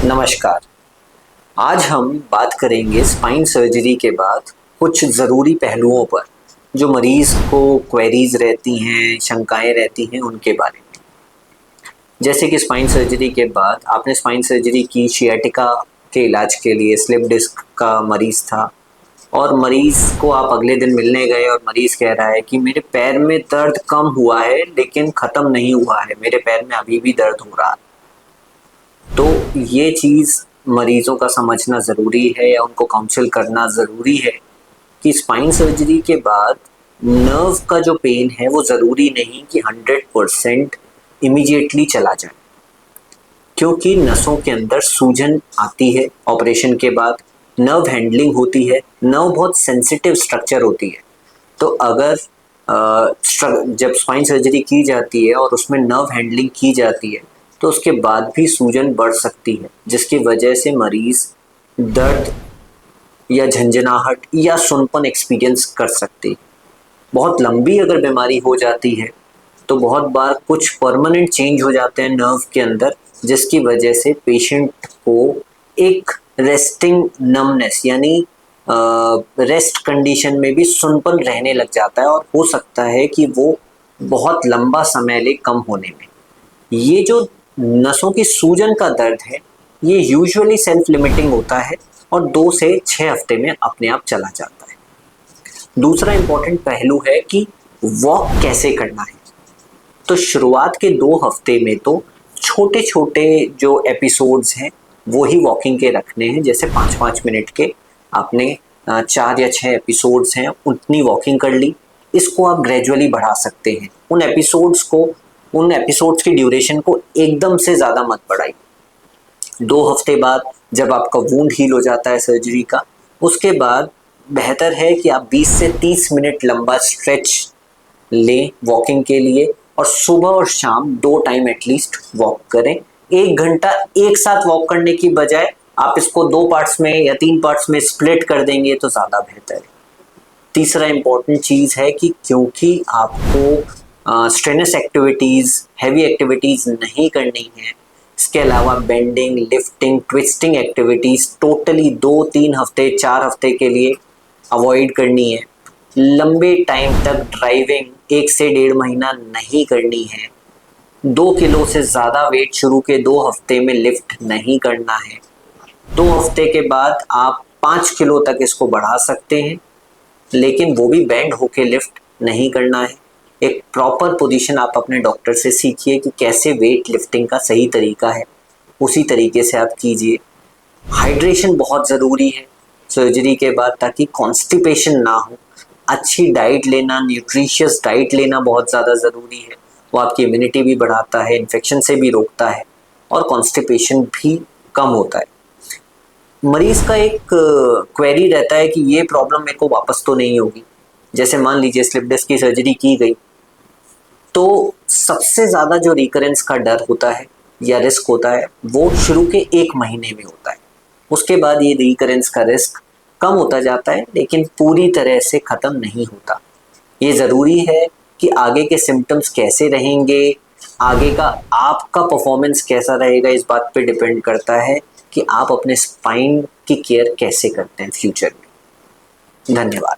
नमस्कार। आज हम बात करेंगे स्पाइन सर्जरी के बाद कुछ ज़रूरी पहलुओं पर जो मरीज़ को क्वेरीज रहती हैं, शंकाएं रहती हैं, उनके बारे में। जैसे कि स्पाइन सर्जरी के बाद आपने स्पाइन सर्जरी की, शियाटिका के इलाज के लिए स्लिप डिस्क का मरीज़ था और मरीज़ को आप अगले दिन मिलने गए और मरीज़ कह रहा है कि मेरे पैर में दर्द कम हुआ है लेकिन ख़त्म नहीं हुआ है, मेरे पैर में अभी भी दर्द हो रहा है। तो ये चीज़ मरीजों का समझना ज़रूरी है या उनको काउंसिल करना ज़रूरी है कि स्पाइन सर्जरी के बाद नर्व का जो पेन है वो ज़रूरी नहीं कि 100% इमीडिएटली चला जाए, क्योंकि नसों के अंदर सूजन आती है ऑपरेशन के बाद, नर्व हैंडलिंग होती है। नर्व बहुत सेंसिटिव स्ट्रक्चर होती है, तो अगर जब स्पाइन सर्जरी की जाती है और उसमें नर्व हैंडलिंग की जाती है तो उसके बाद भी सूजन बढ़ सकती है, जिसकी वजह से मरीज दर्द या झंझनाहट या सुनपन एक्सपीरियंस कर सकते हैं। बहुत लंबी अगर बीमारी हो जाती है तो बहुत बार कुछ परमानेंट चेंज हो जाते हैं नर्व के अंदर, जिसकी वजह से पेशेंट को एक रेस्टिंग नमनेस यानी रेस्ट कंडीशन में भी सुनपन रहने लग जाता है और हो सकता है कि वो बहुत लंबा समय ले कम होने में। ये जो नसों की सूजन का दर्द है ये यूजुअली सेल्फ लिमिटिंग होता है और 2 से 6 हफ्ते में अपने आप चला जाता है। दूसरा इंपॉर्टेंट पहलू है कि वॉक कैसे करना है। तो शुरुआत के 2 हफ्ते में तो छोटे छोटे जो एपिसोड्स हैं वो ही वॉकिंग के रखने हैं, जैसे 5-5 मिनट के आपने 4 या 6 एपिसोड्स हैं उतनी वॉकिंग कर ली। इसको आप ग्रेजुअली बढ़ा सकते हैं। उन एपिसोड्स की ड्यूरेशन को एकदम से ज़्यादा मत बढ़ाइए। 2 हफ्ते बाद जब आपका वूंड हील हो जाता है सर्जरी का, उसके बाद बेहतर है कि आप 20 से 30 मिनट लंबा स्ट्रेच लें वॉकिंग के लिए और सुबह और शाम 2 टाइम एटलीस्ट वॉक करें। 1 घंटा एक साथ वॉक करने की बजाय आप इसको 2 पार्ट्स में या 3 पार्ट्स में स्प्लिट कर देंगे तो ज़्यादा बेहतर है। तीसरा इम्पॉर्टेंट चीज़ है कि क्योंकि आपको स्ट्रेनस एक्टिविटीज़, हैवी एक्टिविटीज़ नहीं करनी है, इसके अलावा bending, lifting, twisting activities totally 2-3 हफ्ते, 4 हफ्ते के लिए अवॉइड करनी है। लंबे टाइम तक ड्राइविंग 1 से 1.5 महीना नहीं करनी है। 2 किलो से ज़्यादा वेट शुरू के 2 हफ्ते में लिफ्ट नहीं करना है। 2 हफ्ते के बाद आप 5 किलो तक इसको बढ़ा सकते हैं, लेकिन वो भी बैंड होके लिफ्ट नहीं करना है। एक प्रॉपर पोजीशन आप अपने डॉक्टर से सीखिए कि कैसे वेट लिफ्टिंग का सही तरीका है, उसी तरीके से आप कीजिए। हाइड्रेशन बहुत ज़रूरी है सर्जरी के बाद ताकि कॉन्स्टिपेशन ना हो। अच्छी डाइट लेना, न्यूट्रिशियस डाइट लेना बहुत ज़्यादा ज़रूरी है। वो आपकी इम्यूनिटी भी बढ़ाता है, इन्फेक्शन से भी रोकता है और कॉन्स्टिपेशन भी कम होता है। मरीज़ का एक क्वेरी रहता है कि ये प्रॉब्लम मेरे को वापस तो नहीं होगी। जैसे मान लीजिए स्लिप डिस्क की सर्जरी की गई तो सबसे ज़्यादा जो रिकरेंस का डर होता है या रिस्क होता है वो शुरू के 1 महीने में होता है। उसके बाद ये रिकरेंस का रिस्क कम होता जाता है, लेकिन पूरी तरह से ख़त्म नहीं होता। ये ज़रूरी है कि आगे के सिम्टम्स कैसे रहेंगे, आगे का आपका परफॉर्मेंस कैसा रहेगा, इस बात पे डिपेंड करता है कि आप अपने स्पाइन की केयर कैसे करते हैं फ्यूचर में। धन्यवाद।